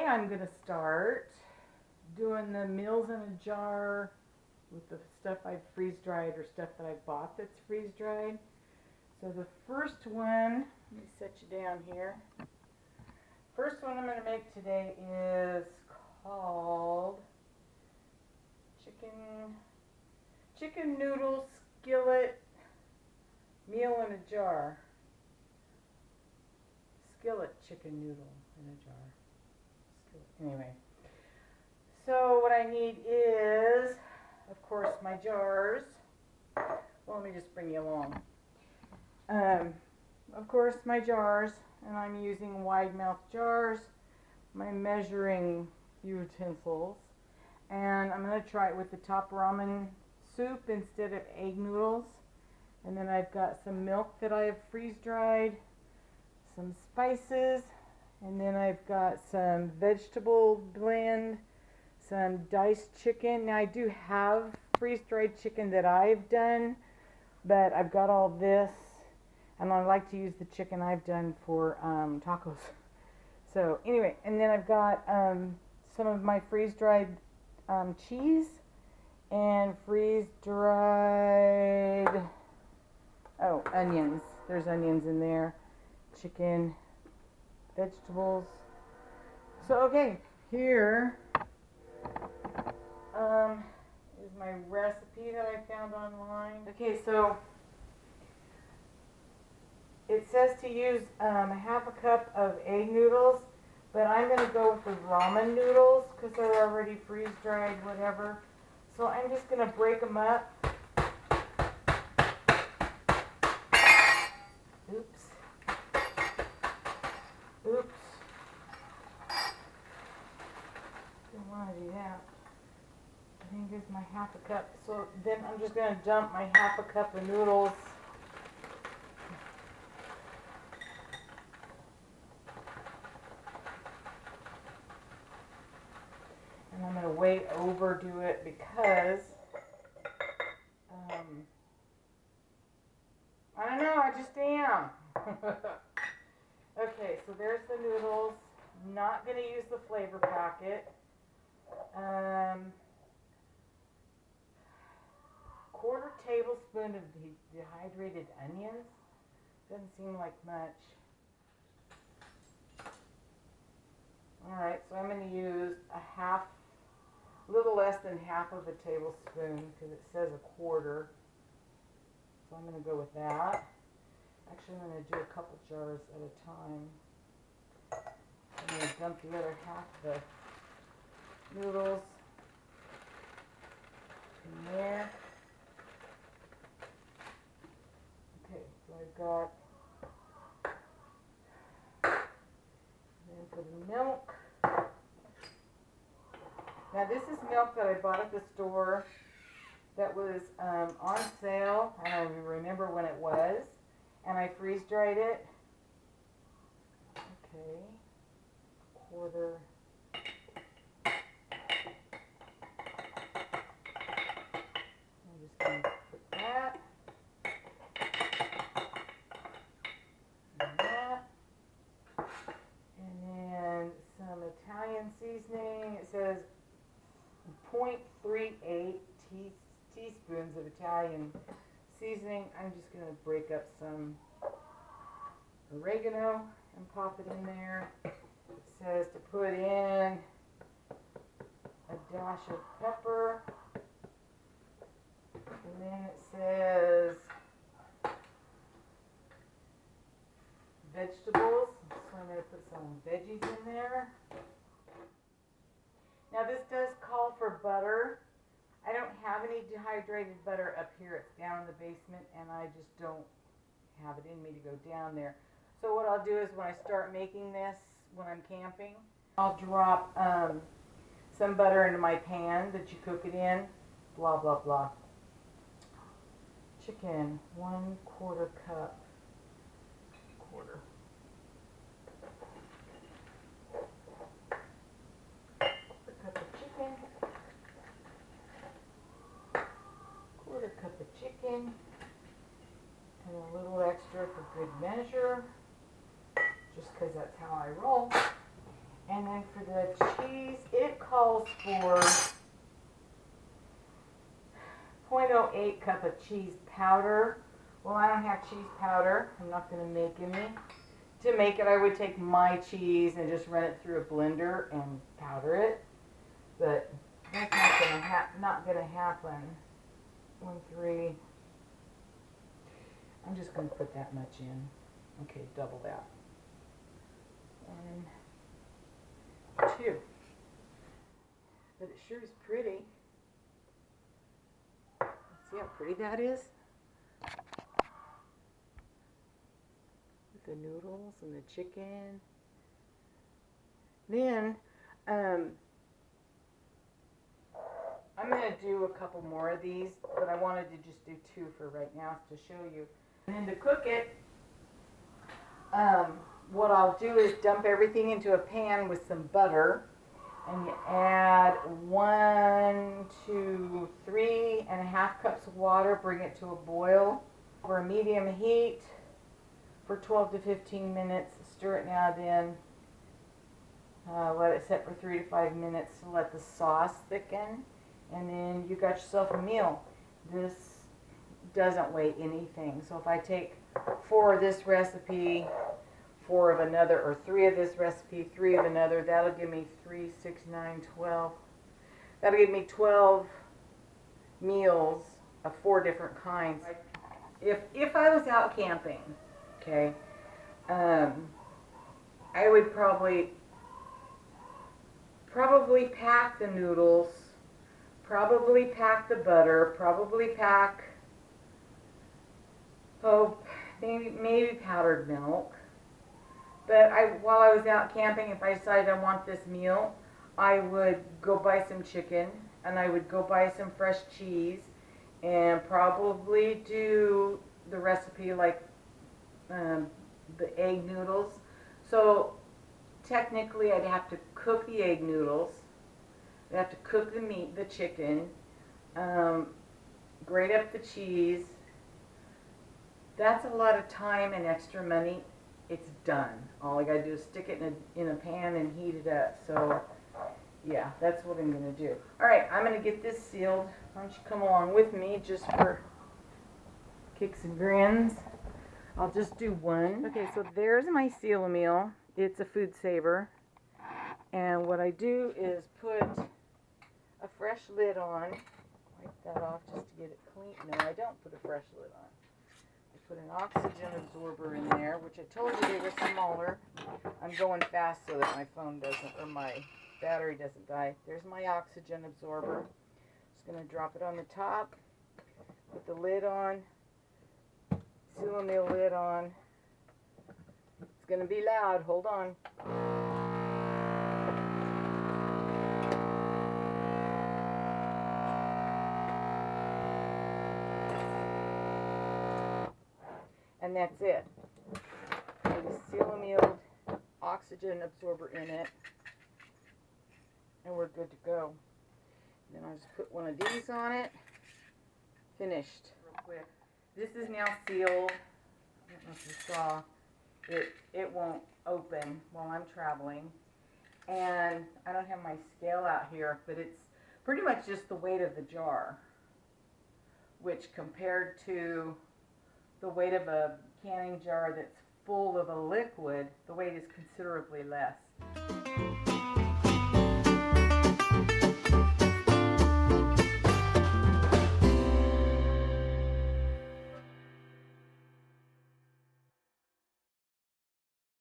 I'm going to start doing the meals in a jar with the stuff I've freeze-dried or stuff that I bought that's freeze-dried. So the first one, let me set you down here. First one I'm going to make today is called chicken noodle skillet meal in a jar. Skillet chicken noodle in a jar. Skillet. Anyway, so what I need is, of course, my jars. Well, let me just bring you along. Of course, my jars, and I'm using wide mouth jars, my measuring utensils, and I'm going to try it with the top ramen soup instead of egg noodles. And then I've got some milk that I have freeze-dried, some spices, and then I've got some vegetable blend, some diced chicken. Now I do have freeze-dried chicken that I've done, but I've got all this, and I like to use the chicken I've done for tacos. So anyway, and then I've got some of my freeze-dried cheese and freeze-dried onions. There's onions in there, chicken, vegetables. So okay, here is my recipe that I found online. Okay, so it says to use half a cup of egg noodles, but I'm going to go with the ramen noodles because they're already freeze-dried, whatever. So I'm just going to break them up. Oops. Didn't want to do that. I think it's my half a cup. So then I'm just going to dump my half a cup of noodles. And I'm going to way overdo it because, I don't know, I just am. Okay, so there's the noodles. Not going to use the flavor packet. Quarter tablespoon of dehydrated onions. Doesn't seem like much. Alright, so I'm going to use a little less than half of a tablespoon because it says a quarter. So I'm going to go with that. Actually, I'm going to do a couple jars at a time. I'm going to dump the other half of the noodles in there. Okay, so I've got, then for the milk. Now this is milk that I bought at the store that was on sale. I don't even remember when it was. And I freeze-dried it. Okay, quarter. I'm just going to put that. And that. And then some Italian seasoning. It says 0.38 teaspoons of Italian seasoning. I'm just going to break up some oregano and pop it in there. It says to put in a dash of pepper. And then it says vegetables. So I'm going to put some veggies in there. Now this does call for butter. I don't have any dehydrated butter up here. It's down in the basement, and I just don't have it in me to go down there. So what I'll do is when I start making this, when I'm camping, I'll drop some butter into my pan that you cook it in, blah, blah, blah. Chicken, 1/4 cup. Quarter. Quarter cup of chicken, and a little extra for good measure, just because that's how I roll. And then for the cheese, it calls for 0.08 cup of cheese powder. Well, I don't have cheese powder. I'm not going to make any. To make it, I would take my cheese and just run it through a blender and powder it. But that's not going to happen. 1, 3. I'm just going to put that much in. Okay, double that. 1, 2. But it sure is pretty. See how pretty that is? With the noodles and the chicken. Then, I'm going to do a couple more of these, but I wanted to just do 2 for right now to show you. And then to cook it, what I'll do is dump everything into a pan with some butter, and you add 1 to 3.5 cups of water. Bring it to a boil over a medium heat for 12 to 15 minutes. Stir it now, then let it set for 3 to 5 minutes to let the sauce thicken, and then you got yourself a meal. This doesn't weigh anything. So if I take 4 of this recipe, 4 of another, or 3 of this recipe, 3 of another, that'll give me 3, 6, 9, 12. That'll give me 12 meals of 4 different kinds. If I was out camping, okay, I would probably pack the noodles, probably pack the butter, probably pack, maybe powdered milk. But while I was out camping, if I decided I want this meal, I would go buy some chicken, and I would go buy some fresh cheese, and probably do the recipe like the egg noodles. So technically I'd have to cook the egg noodles, I'd have to cook the chicken, grate up the cheese. That's a lot of time and extra money. It's done. All I gotta do is stick it in a pan and heat it up. So yeah, that's what I'm gonna do. Alright, I'm gonna get this sealed. Why don't you come along with me just for kicks and grins. I'll just do 1. Okay, so there's my seal meal. It's a food saver. And what I do is put a fresh lid on. Wipe that off just to get it clean. No, I don't put a fresh lid on. Put an oxygen absorber in there, which I told you they were smaller. I'm going fast so that my phone doesn't, or my battery doesn't die. There's my oxygen absorber. Just going to drop it on the top, put the lid on, seal meal lid on. It's going to be loud. Hold on. And that's it. Put a seal-mealed oxygen absorber in it, and we're good to go. Then I'll just put one of these on it. Finished. Real quick. This is now sealed. I don't know if you saw. It won't open while I'm traveling. And I don't have my scale out here, but it's pretty much just the weight of the jar, which compared to the weight of a canning jar that's full of a liquid, the weight is considerably less.